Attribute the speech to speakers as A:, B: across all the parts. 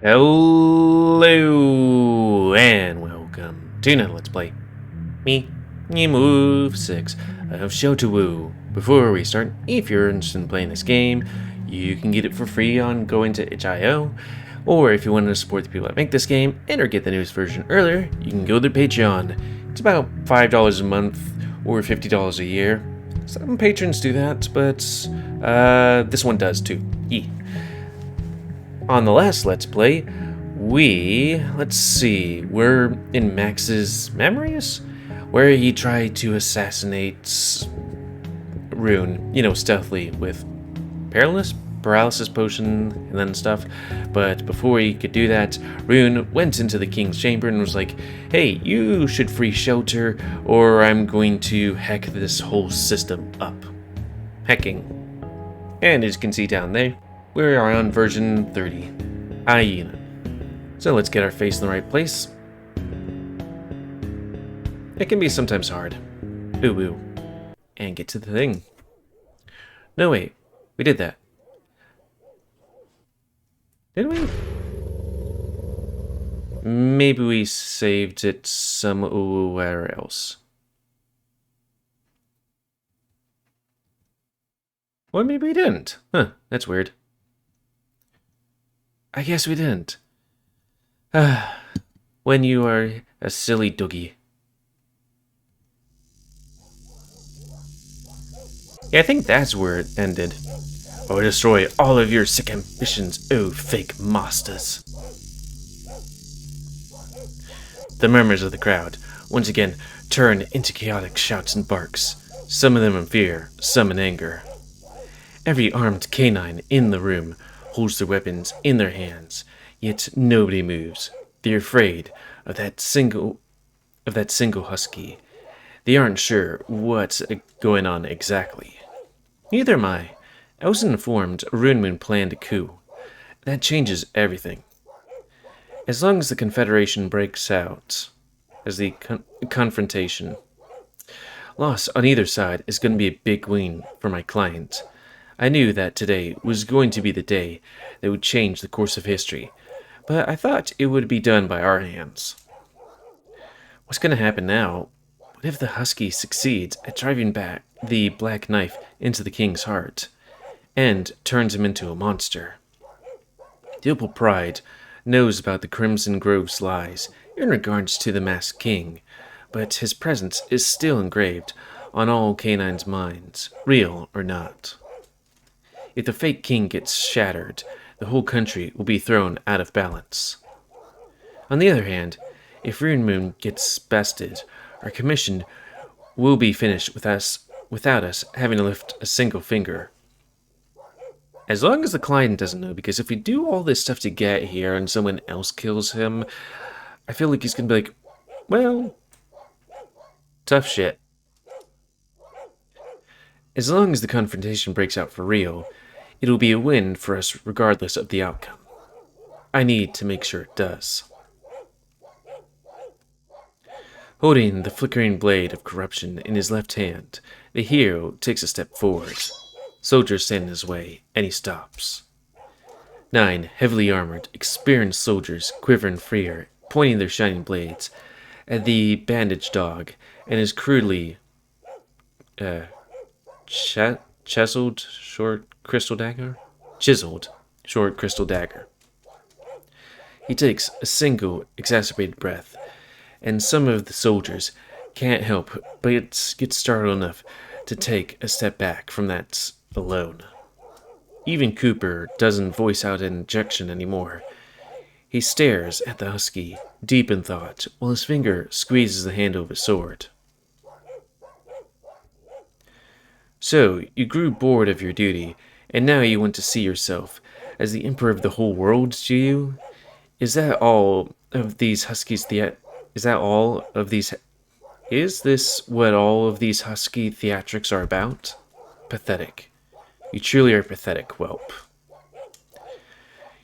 A: Hello and welcome to another Let's Play. Me, GamerWolfSix of Shotawoo. Before we start, if you're interested in playing this game, you can get it for free on going to itch.io, or if you want to support the people that make this game and or get the newest version earlier, you can go to Patreon. It's about $5 a month or $50 a year. Some patrons do that, but this one does too. On the last Let's Play, let's see, we're in Max's memories? Where he tried to assassinate Rune, stealthily with paralysis potion and then stuff. But before he could do that, Rune went into the king's chamber and was like, hey, you should free shelter or I'm going to hack this whole system up. Hacking. And as you can see down there, we are on version 30. Hyena. So let's get our face in the right place. It can be sometimes hard. Ooh. And get to the thing. No, wait. We did that. Did we? Maybe we saved it somewhere else. Or maybe we didn't. Huh, that's weird. I guess we didn't. When you are a silly doggy. Yeah, I think that's where it ended. Or destroy all of your sick ambitions, oh fake masters. The murmurs of the crowd once again turn into chaotic shouts and barks, some of them in fear, some in anger. Every armed canine in the room holds their weapons in their hands, yet nobody moves. They're afraid of that single husky. They aren't sure what's going on exactly. Neither am I. I was informed Rune planned a coup. That changes everything. As long as the Confederation breaks out, as the confrontation, loss on either side is going to be a big win for my client. I knew that today was going to be the day that would change the course of history, but I thought it would be done by our hands. What's going to happen now? What if the Husky succeeds at driving back the black knife into the king's heart, and turns him into a monster? The Opal Pride knows about the Crimson Grove's lies in regards to the masked king, but his presence is still engraved on all canines' minds, real or not. If the fake king gets shattered, the whole country will be thrown out of balance. On the other hand, if Rune gets bested, our commission will be finished without us having to lift a single finger. As long as the client doesn't know, because if we do all this stuff to get here and someone else kills him, I feel like he's gonna be like, well, tough shit. As long as the confrontation breaks out for real, it'll be a win for us regardless of the outcome. I need to make sure it does. Holding the flickering blade of corruption in his left hand, the hero takes a step forward. Soldiers stand in his way, and he stops. 9 heavily armored, experienced soldiers quiver in fear, pointing their shining blades at the bandaged dog and his crudely chiseled short crystal dagger. He takes a single exacerbated breath, and some of the soldiers can't help but get startled enough to take a step back from that alone. Even Cooper doesn't voice out an injection anymore. He stares at the husky, deep in thought, while his finger squeezes the handle of his sword. So, you grew bored of your duty, and now you want to see yourself as the emperor of the whole world, do you? Is this what all of these husky theatrics are about? Pathetic. You truly are pathetic, whelp.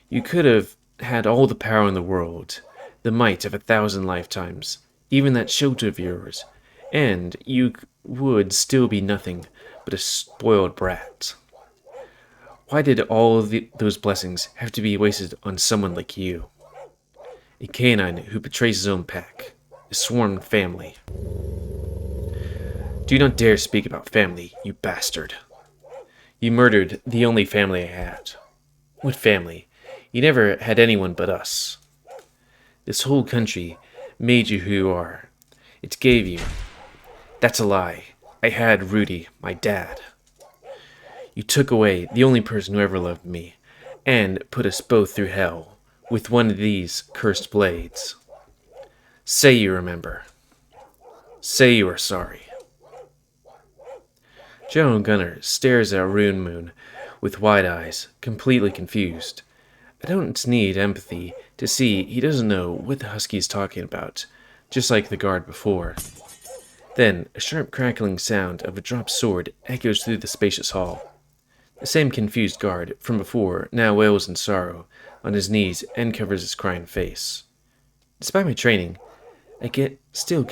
A: You could have had all the power in the world, the might of 1,000 lifetimes, even that shelter of yours, and you would still be nothing but a spoiled brat. Why did all of those blessings have to be wasted on someone like you? A canine who betrays his own pack, a sworn family. Do not dare speak about family, you bastard. You murdered the only family I had. What family? You never had anyone but us. This whole country made you who you are. It gave you. That's a lie. I had Rudy, my dad. You took away the only person who ever loved me, and put us both through hell with one of these cursed blades. Say you remember. Say you are sorry. General Gunner stares at Rune Moon with wide eyes, completely confused. I don't need empathy to see he doesn't know what the husky is talking about, just like the guard before. Then, a sharp crackling sound of a dropped sword echoes through the spacious hall. The same confused guard from before now wails in sorrow on his knees and covers his crying face. Despite my training, still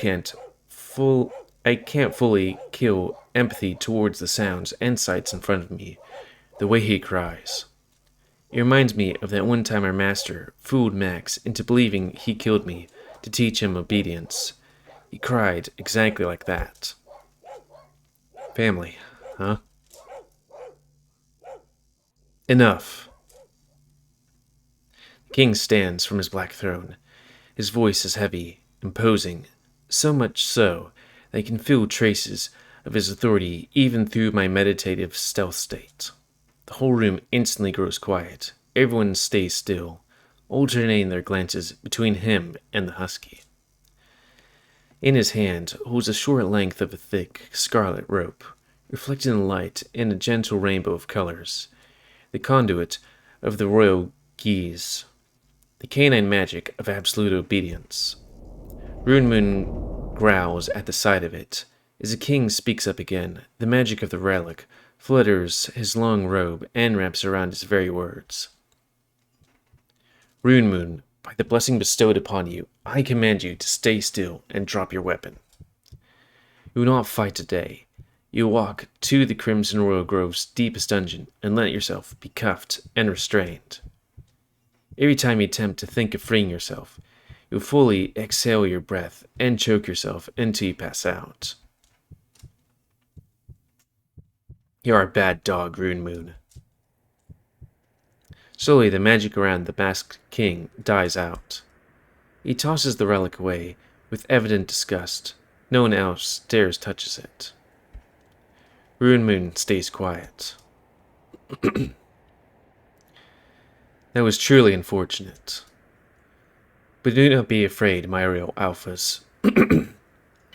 A: I can't fully kill empathy towards the sounds and sights in front of me, the way he cries. It reminds me of that one time our master fooled Max into believing he killed me to teach him obedience. He cried exactly like that. Family, huh? Enough. The king stands from his black throne. His voice is heavy, imposing, so much so that I can feel traces of his authority even through my meditative stealth state. The whole room instantly grows quiet. Everyone stays still, alternating their glances between him and the husky. In his hand holds a short length of a thick scarlet rope, reflecting the light in a gentle rainbow of colors, the conduit of the royal geese, the canine magic of absolute obedience. Rune Moon growls at the sight of it. As the king speaks up again, the magic of the relic flutters his long robe and wraps around his very words. Rune Moon, by the blessing bestowed upon you, I command you to stay still and drop your weapon. You will not fight today. You will walk to the Crimson Royal Grove's deepest dungeon and let yourself be cuffed and restrained. Every time you attempt to think of freeing yourself, you'll fully exhale your breath and choke yourself until you pass out. You are a bad dog, Rune Moon. Slowly, the magic around the masked king dies out. He tosses the relic away with evident disgust. No one else dares touches it. Rune Moon stays quiet. That was truly unfortunate. But do not be afraid, my real alphas.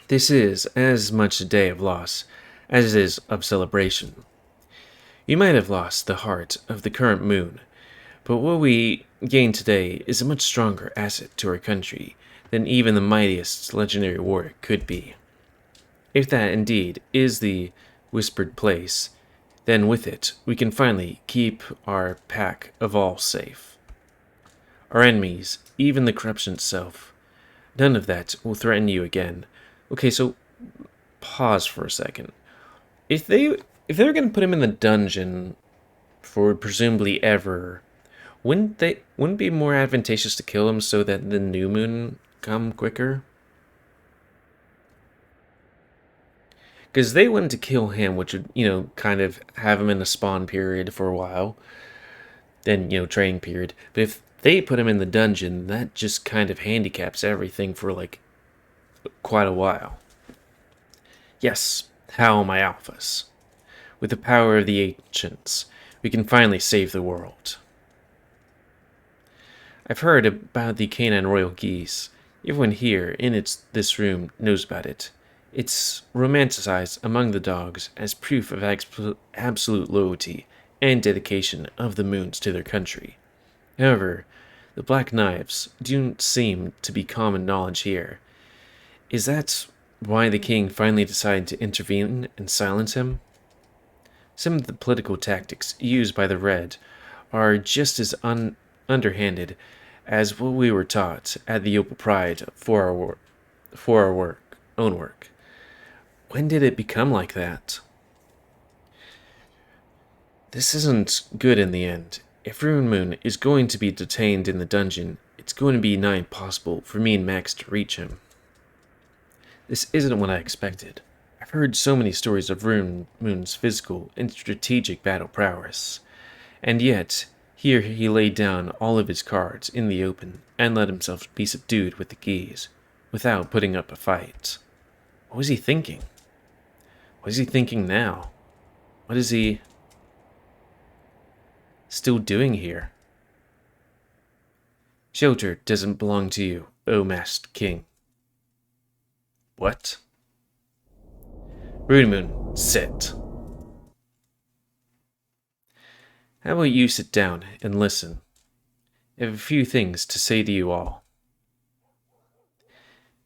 A: This is as much a day of loss as it is of celebration. You might have lost the heart of the current moon, but what we gain today is a much stronger asset to our country than even the mightiest legendary warrior could be. If that indeed is the whispered place, then with it we can finally keep our pack of all safe. Our enemies, even the corruption itself, none of that will threaten you again. Okay, so pause for a second. If they were going to put him in the dungeon for presumably ever, wouldn't it be more advantageous to kill him so that the new moon come quicker? Because they wanted to kill him, which would, kind of have him in a spawn period for a while. Then, training period. But if they put him in the dungeon, that just kind of handicaps everything for, quite a while. Yes, how my alphas. With the power of the ancients, we can finally save the world. I've heard about the canine royal geese. Everyone here in this room knows about it. It's romanticized among the dogs as proof of absolute loyalty and dedication of the moons to their country. However, the black knives don't seem to be common knowledge here. Is that why the king finally decided to intervene and silence him? Some of the political tactics used by the Red are just as underhanded as what we were taught at the Opal Pride for our own work. When did it become like that? This isn't good in the end. If Rune Moon is going to be detained in the dungeon, it's going to be nigh impossible for me and Max to reach him. This isn't what I expected. I've heard so many stories of Rune Moon's physical and strategic battle prowess, and yet, here he laid down all of his cards in the open and let himself be subdued with the keys, without putting up a fight. What was he thinking? What is he thinking now? What is he still doing here? Shelter doesn't belong to you, O Masked King. What? Rune Moon, sit. How about you sit down and listen? I have a few things to say to you all.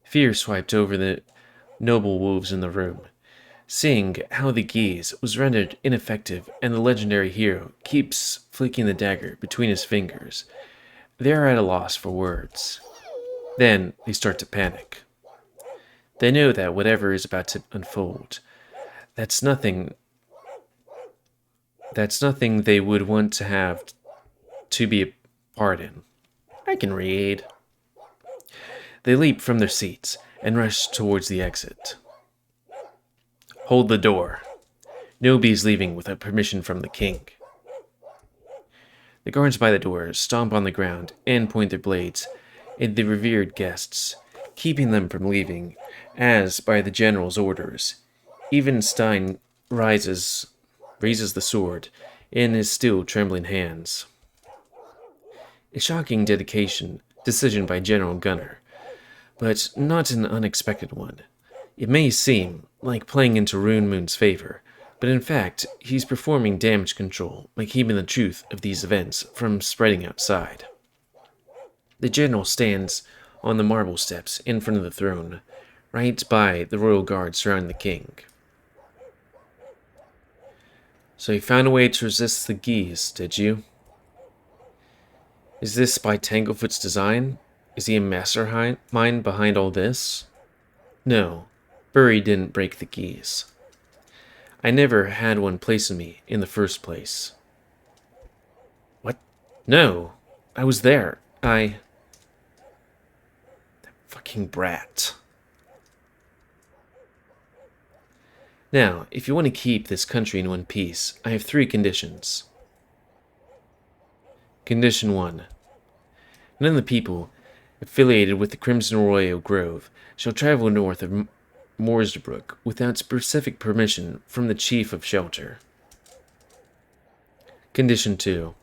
A: Fear swiped over the noble wolves in the room, seeing how the gaze was rendered ineffective and the legendary hero keeps flicking the dagger between his fingers. They are at a loss for words. Then they start to panic. They know that whatever is about to unfold, that's nothing they would want to have to be a part in. I can read. They leap from their seats and rush towards the exit. Hold the door. Nobody's leaving without permission from the king. The guards by the door stomp on the ground and point their blades at the revered guests, keeping them from leaving, as by the general's orders. Even Stein raises the sword in his still trembling hands. A shocking decision by General Gunner, but not an unexpected one. It may seem like playing into Rune Moon's favor, but in fact, he's performing damage control by keeping the truth of these events from spreading outside. The general stands on the marble steps in front of the throne, right by the royal guard surrounding the king. So you found a way to resist the geese, did you? Is this by Tanglefoot's design? Is he a mastermind behind all this? No, Burry didn't break the geese. I never had one placed in me in the first place. What? No, I was there. That fucking brat. Now, if you want to keep this country in one piece, I have 3 conditions. Condition 1. None of the people affiliated with the Crimson Royal Grove shall travel north of Moorsbrook without specific permission from the Chief of Shelter. Condition 2.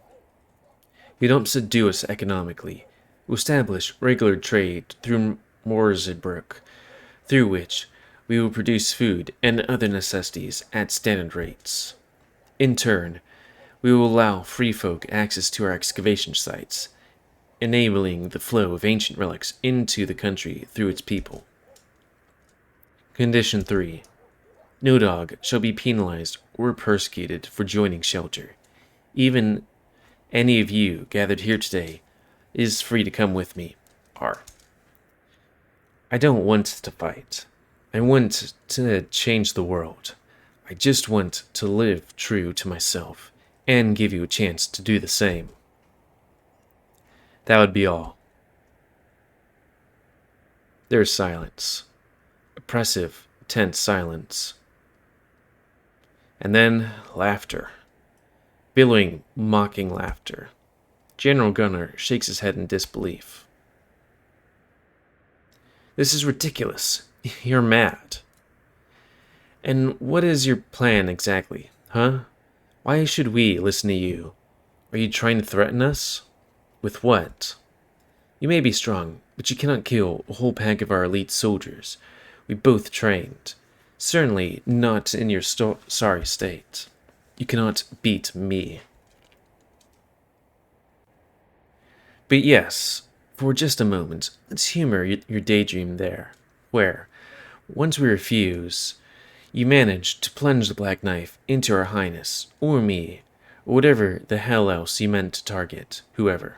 A: You don't subdue us economically. You establish regular trade through Moorsbrook, through which we will produce food and other necessities at standard rates. In turn, we will allow free folk access to our excavation sites, enabling the flow of ancient relics into the country through its people. Condition 3. No dog shall be penalized or persecuted for joining Shelter. Even any of you gathered here today is free to come with me. I don't want to fight. I want to change the world. I just want to live true to myself and give you a chance to do the same. That would be all. There's silence. Oppressive, tense silence. And then laughter. Billowing, mocking laughter. General Gunner shakes his head in disbelief. This is ridiculous. You're mad. And what is your plan exactly, huh? Why should we listen to you? Are you trying to threaten us? With what? You may be strong, but you cannot kill a whole pack of our elite soldiers. We both trained. Certainly not in your sorry state. You cannot beat me. But yes, for just a moment, let's humor your daydream there, where, once we refuse, you manage to plunge the black knife into our highness, or me, or whatever the hell else you meant to target, whoever.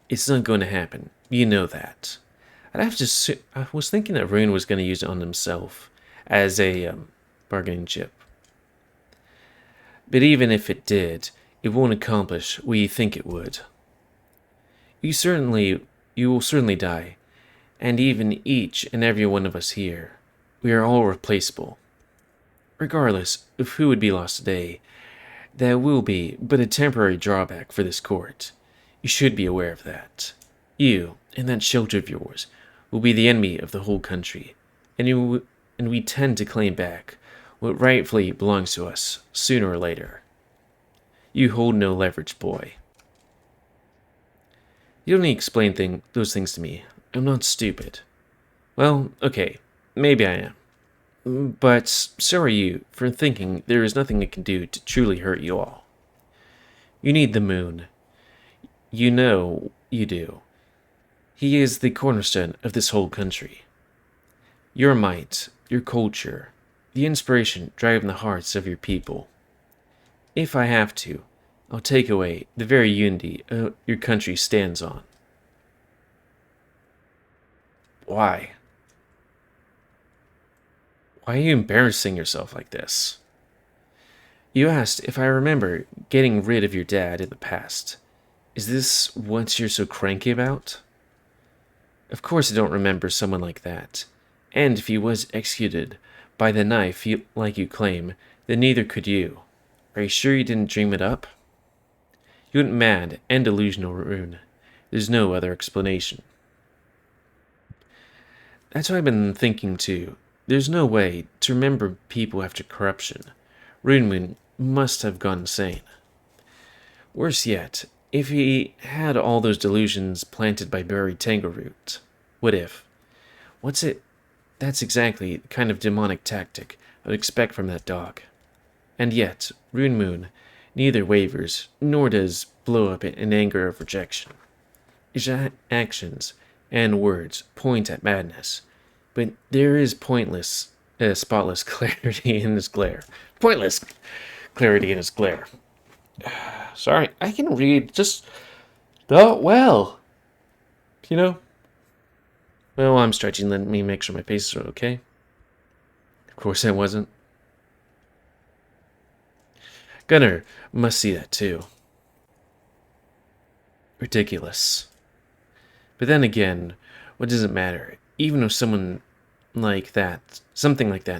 A: It's not going to happen, you know that. I was thinking that Rune was going to use it on himself as a bargaining chip. But even if it did, it won't accomplish what you think it would. You certainly, you will certainly die, and even each and every one of us here. We are all replaceable. Regardless of who would be lost today, that will be but a temporary drawback for this court. You should be aware of that. You, and that shelter of yours, will be the enemy of the whole country, and we tend to claim back what rightfully belongs to us sooner or later. You hold no leverage, boy. You don't need to explain those things to me. I'm not stupid. Well, okay, maybe I am. But so are you for thinking there is nothing it can do to truly hurt you all. You need the moon. You know you do. He is the cornerstone of this whole country. Your might, your culture, the inspiration driving the hearts of your people. If I have to, I'll take away the very unity your country stands on. Why? Why are you embarrassing yourself like this? You asked if I remember getting rid of your dad in the past. Is this what you're so cranky about? Of course I don't remember someone like that. And if he was executed by the knife like you claim, then neither could you. Are you sure you didn't dream it up? You went mad and delusional, Rune. There's no other explanation. That's what I've been thinking too. There's no way to remember people after corruption. Rune must have gone insane. Worse yet, if he had all those delusions planted by buried Tangle-root. What if? What's it? That's exactly the kind of demonic tactic I'd expect from that dog. And yet, Rune neither wavers, nor does blow up in anger of rejection. His actions and words point at madness, but there is spotless clarity in his glare. Pointless clarity in his glare. Sorry, I can read just that well. You know? Well, I'm stretching. Let me make sure my paces are okay. Of course I wasn't. Gunnar must see that too. Ridiculous. But then again, what does it matter? Even if something like that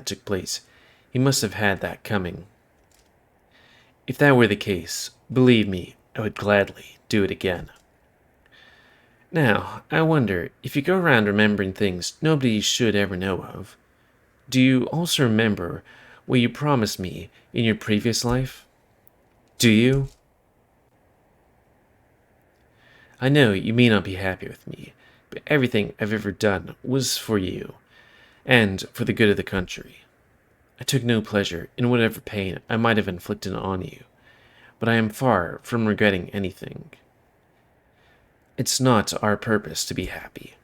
A: took place, he must have had that coming. If that were the case, believe me, I would gladly do it again. Now, I wonder, if you go around remembering things nobody should ever know of, do you also remember what you promised me in your previous life? Do you? I know you may not be happy with me, but everything I've ever done was for you, and for the good of the country. I took no pleasure in whatever pain I might have inflicted on you, but I am far from regretting anything. It's not our purpose to be happy.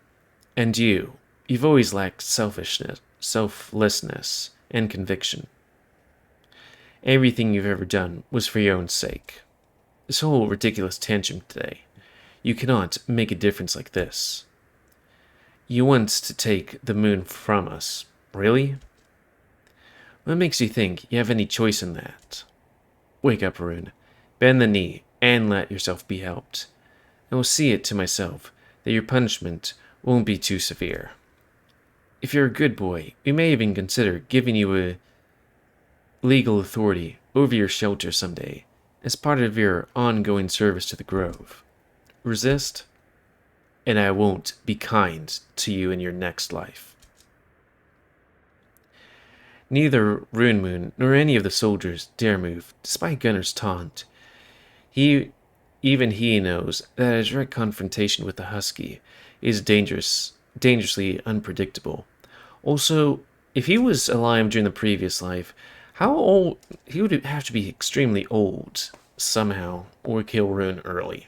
A: And you've always lacked selflessness, and conviction. Everything you've ever done was for your own sake. This whole ridiculous tantrum today, you cannot make a difference like this. You want to take the moon from us, really? What makes you think you have any choice in that? Wake up, Rune. Bend the knee and let yourself be helped. I will see it to myself that your punishment won't be too severe. If you're a good boy, we may even consider giving you a legal authority over your shelter someday, as part of your ongoing service to the Grove. Resist, and I won't be kind to you in your next life. Neither Rune nor any of the soldiers dare move, despite Gunnar's taunt. Even he knows that a direct confrontation with the Husky is dangerously unpredictable. Also, if he was alive during the previous life, how old? He would have to be extremely old, somehow, or kill Rune early.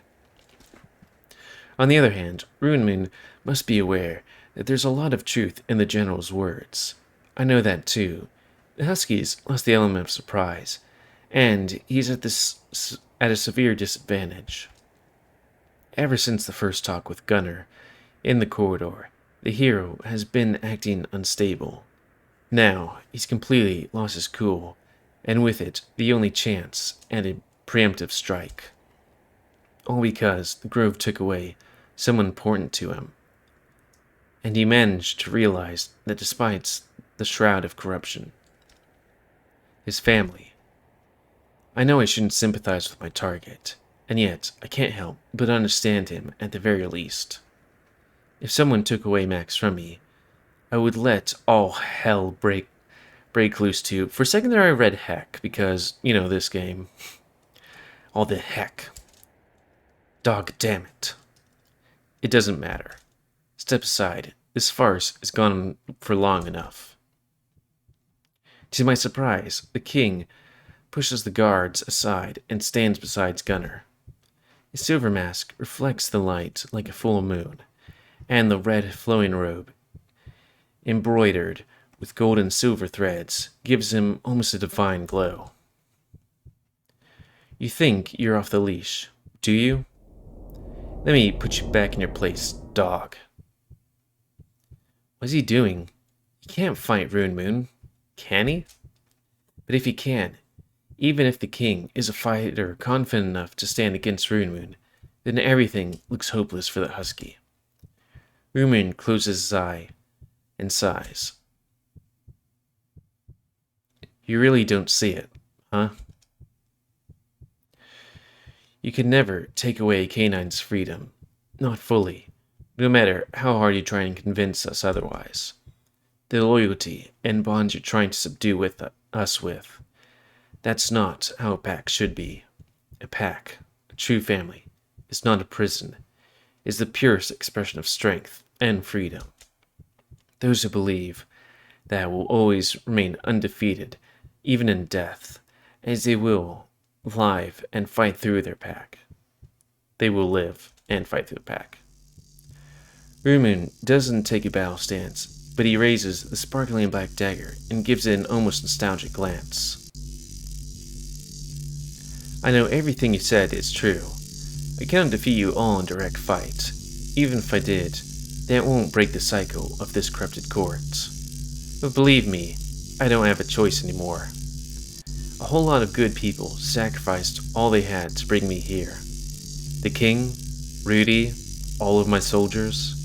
A: On the other hand, Rune must be aware that there's a lot of truth in the General's words. I know that too. The Huskies lost the element of surprise, and he's at a severe disadvantage. Ever since the first talk with Gunnar in the corridor, the hero has been acting unstable. Now, he's completely lost his cool, and with it, the only chance and a preemptive strike. All because the Grove took away someone important to him, and he managed to realize that despite the shroud of corruption, his family. I know I shouldn't sympathize with my target, and yet I can't help but understand him at the very least. If someone took away Max from me, I would let all hell break loose too. For a second there I read heck, because, this game. All the heck. Dog damn it. It doesn't matter. Step aside. This farce has gone on for long enough. To my surprise, the king pushes the guards aside and stands beside Gunner. His silver mask reflects the light like a full moon, and the red flowing robe, embroidered with gold and silver threads, gives him almost a divine glow. You think you're off the leash, do you? Let me put you back in your place, dog. What's he doing? He can't fight Rune Moon, can he? But if he can, even if the king is a fighter confident enough to stand against Rune Moon, then everything looks hopeless for the husky. Rune Moon closes his eye and sighs. You really don't see it, huh? You can never take away Canine's freedom. Not fully, no matter how hard you try and convince us otherwise. The loyalty and bonds you're trying to subdue us with. That's not how a pact should be. A pact, a true family, is not a prison. Is the purest expression of strength and freedom. Those who believe that will always remain undefeated, even in death, as they will live and fight through their pack. They will live and fight through the pack. Rune doesn't take a battle stance, but he raises the sparkling black dagger and gives it an almost nostalgic glance. I know everything you said is true. I cannot defeat you all in direct fight. Even if I did, that won't break the cycle of this corrupted court. But believe me, I don't have a choice anymore. A whole lot of good people sacrificed all they had to bring me here. The king, Rudy, all of my soldiers,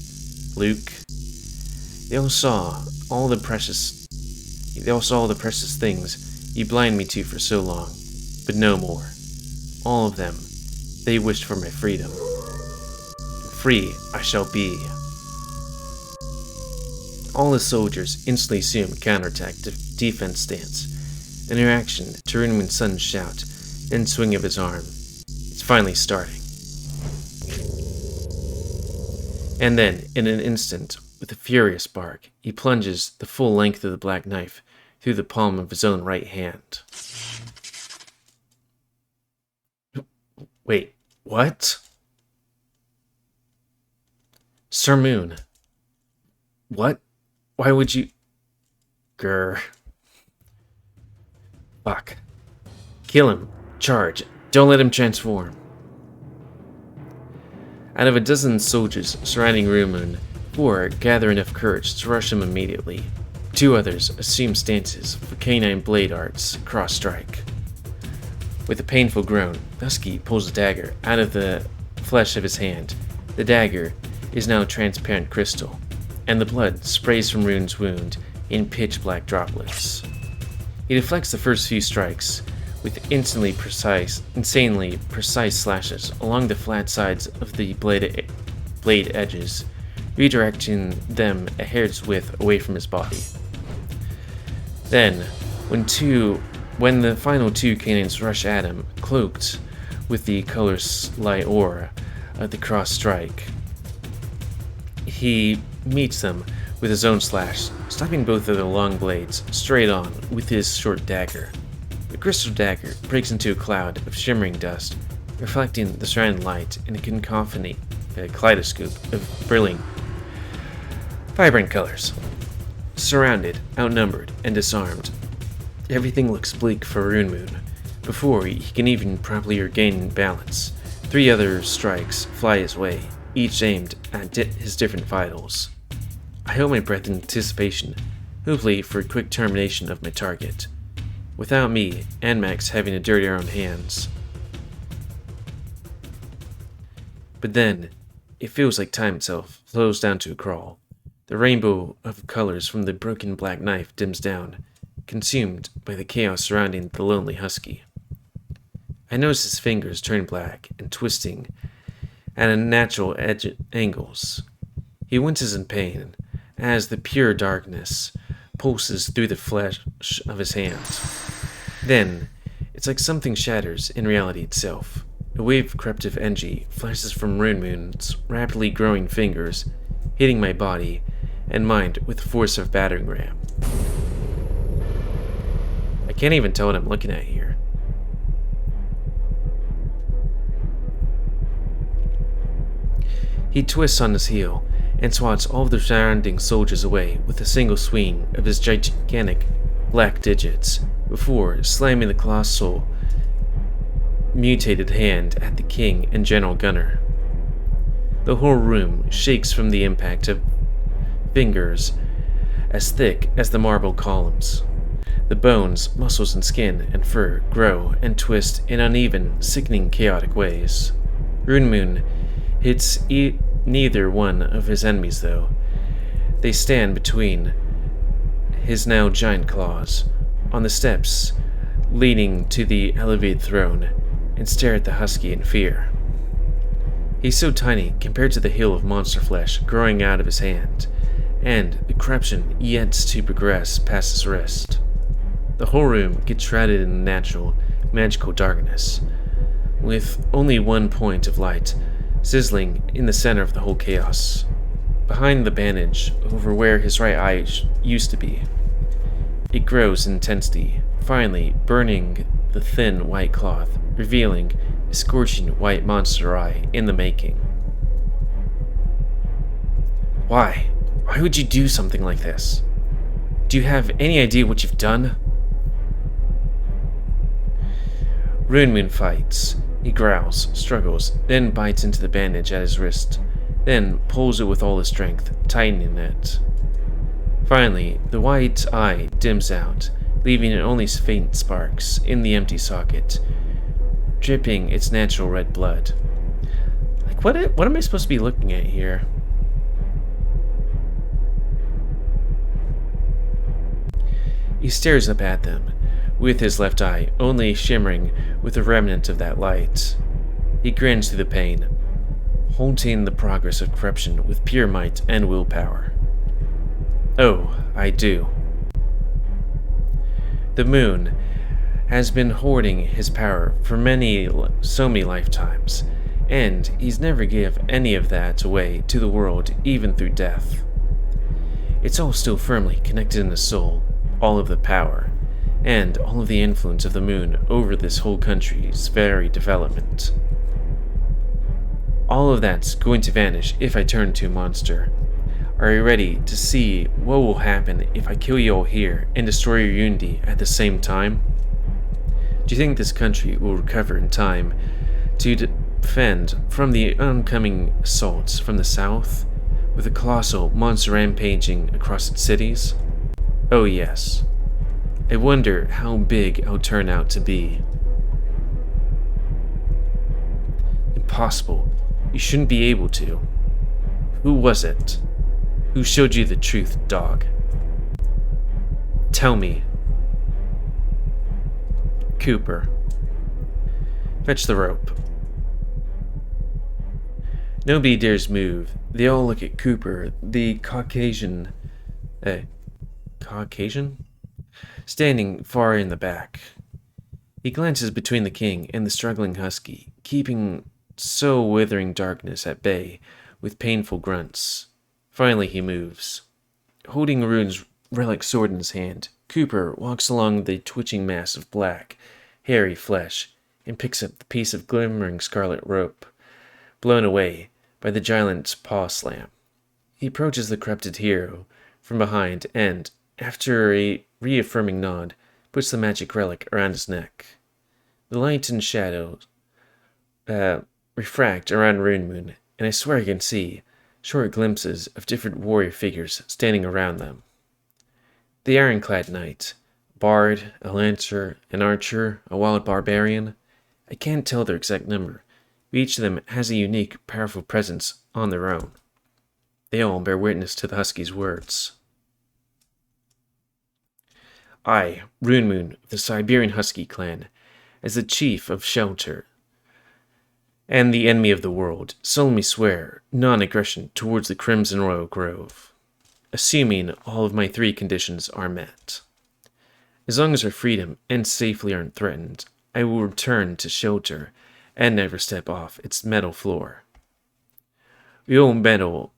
A: Luke. They all saw all the precious things you blinded me to for so long, but no more. All of them, they wished for my freedom. Free I shall be. All the soldiers instantly assume counterattack defense stance, in reaction to Runeman's sudden shout and swing of his arm. It's finally starting. And then, in an instant, with a furious bark, he plunges the full length of the black knife through the palm of his own right hand. Wait, what? Sir Moon. What? Why would you... Grr. Fuck. Kill him. Charge. Don't let him transform. Out of a dozen soldiers surrounding Rune, 4 gather enough courage to rush him immediately. 2 others assume stances for canine blade arts cross-strike. With a painful groan, Husky pulls a dagger out of the flesh of his hand. The dagger is now transparent crystal, and the blood sprays from Rune's wound in pitch-black droplets. He deflects the first few strikes with insanely precise slashes along the flat sides of the blade edges, redirecting them a hair's width away from his body. Then, when the final 2 canines rush at him, cloaked with the colorless light aura of the cross strike, he meets them with his own slash, stopping both of their long blades straight on with his short dagger. The crystal dagger breaks into a cloud of shimmering dust, reflecting the surrounding light in a cacophony, a kaleidoscope of brilliant, vibrant colors. Surrounded, outnumbered, and disarmed, everything looks bleak for Rune Moon. Before he can even properly regain balance, 3 other strikes fly his way, each aimed at his different vitals. I hold my breath in anticipation, hopefully for a quick termination of my target. without me and Max having to dirty our own hands. But then, it feels like time itself slows down to a crawl. The rainbow of colors from the broken black knife dims down, consumed by the chaos surrounding the lonely husky. I notice his fingers turn black and twisting at unnatural angles. He winces in pain as the pure darkness pulses through the flesh of his hand. Then, it's like something shatters in reality itself. A wave of corruptive energy flashes from Rune's rapidly growing fingers, hitting my body and mind with the force of a battering ram. I can't even tell what I'm looking at here. He twists on his heel and swats all of the surrounding soldiers away with a single swing of his gigantic black digits before slamming the colossal mutated hand at the king and general gunner. The whole room shakes from the impact of fingers as thick as the marble columns. The bones, muscles, and skin and fur grow and twist in uneven, sickening, chaotic ways. Rune hits neither one of his enemies, though. They stand between his now giant claws on the steps leading to the elevated throne and stare at the husky in fear. He's so tiny compared to the hill of monster flesh growing out of his hand, and the corruption yet to progress past his wrist. The whole room gets shrouded in natural, magical darkness, with only one point of light sizzling in the center of the whole chaos, behind the bandage over where his right eye used to be. It grows in intensity, finally burning the thin white cloth, revealing a scorching white monster eye in the making. Why? Why would you do something like this? Do you have any idea what you've done? Rune fights. He growls, struggles, then bites into the bandage at his wrist, then pulls it with all his strength, tightening it. Finally, the white eye dims out, leaving only faint sparks in the empty socket, dripping its natural red blood. Like, what am I supposed to be looking at here? He stares up at them, with his left eye only shimmering with a remnant of that light. He grins through the pain, halting the progress of corruption with pure might and willpower. Oh, I do. The moon has been hoarding his power for so many lifetimes, and he's never give any of that away to the world, even through death. It's all still firmly connected in the soul, all of the power, and all of the influence of the moon over this whole country's very development. All of that's going to vanish if I turn into a monster. Are you ready to see what will happen if I kill you all here and destroy your unity at the same time? Do you think this country will recover in time to defend from the oncoming assaults from the south, with a colossal monster rampaging across its cities? Oh yes. I wonder how big it'll turn out to be. Impossible. You shouldn't be able to. Who was it? Who showed you the truth, dog? Tell me. Cooper. Fetch the rope. Nobody dares move. They all look at Cooper, the Caucasian? Standing far in the back. He glances between the king and the struggling husky, keeping so withering darkness at bay with painful grunts. Finally he moves. Holding Rune's relic sword in his hand, Cooper walks along the twitching mass of black, hairy flesh and picks up the piece of glimmering scarlet rope, blown away by the giant's paw slam. He approaches the corrupted hero from behind and, after a reaffirming nod, puts the magic relic around his neck. The light and shadows refract around Rune, and I swear I can see short glimpses of different warrior figures standing around them. The ironclad knight, bard, a lancer, an archer, a wild barbarian. I can't tell their exact number. Each of them has a unique, powerful presence on their own. They all bear witness to the Husky's words. I, Rune of the Siberian Husky clan, as the chief of Shelter and the enemy of the world, solemnly swear non-aggression towards the Crimson Royal Grove, assuming all of my 3 conditions are met. As long as our freedom and safety aren't threatened, I will return to Shelter and never step off its metal floor. We all meddle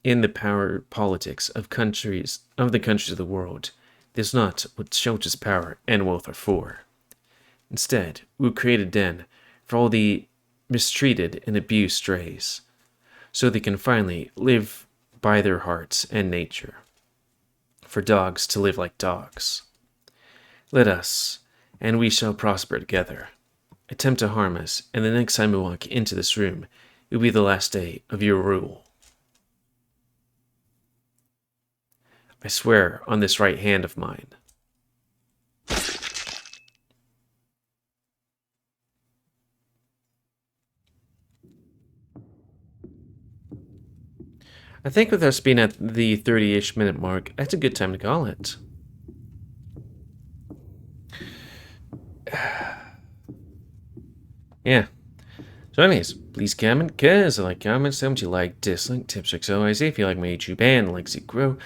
A: in the power politics of the countries of the world. That's not what Shelter's power and wealth are for. Instead, we'll create a den for all the mistreated and abused strays, so they can finally live by their hearts and nature. For dogs to live like dogs. Let us, and we shall prosper together, attempt to harm us, and the next time we walk into this room, it will be the last day of your rule. I swear on this right hand of mine. I think with us being at the 30-ish minute mark, that's a good time to call it. Yeah. So anyways, please comment, because I like comments, tell me what you like, dislike, tips, tricks, always. If you like my YouTube and like to grow,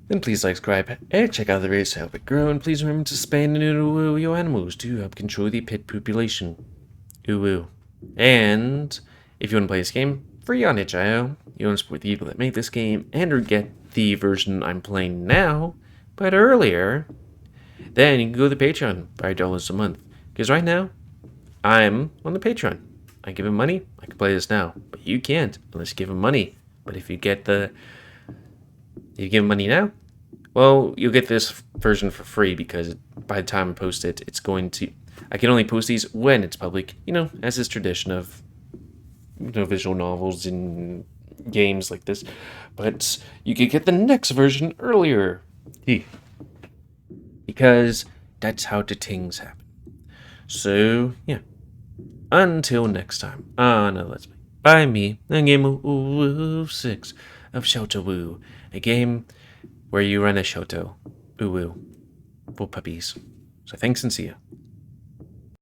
A: then please like, subscribe, and check out the videos to help it grow, and please remember to spay and neuter your animals to help control the pet population. Ooh. And if you want to play this game free on itch.io, you want to support the people that make this game and or get the version I'm playing now, but earlier, then you can go to the Patreon, $5 a month. Because right now, I'm on the Patreon. I give him money, I can play this now. But you can't unless you give him money. But if you give him money now, well, you'll get this version for free, because by the time I post it, I can only post these when it's public, as is tradition of visual novels and games like this. But you can get the next version earlier. Because that's how the things happen. So, yeah. Until next time, on a Let's Play by me, the GamerWolfSix of Shelter Woo, a game where you run a shelter, for puppies. So thanks and see ya.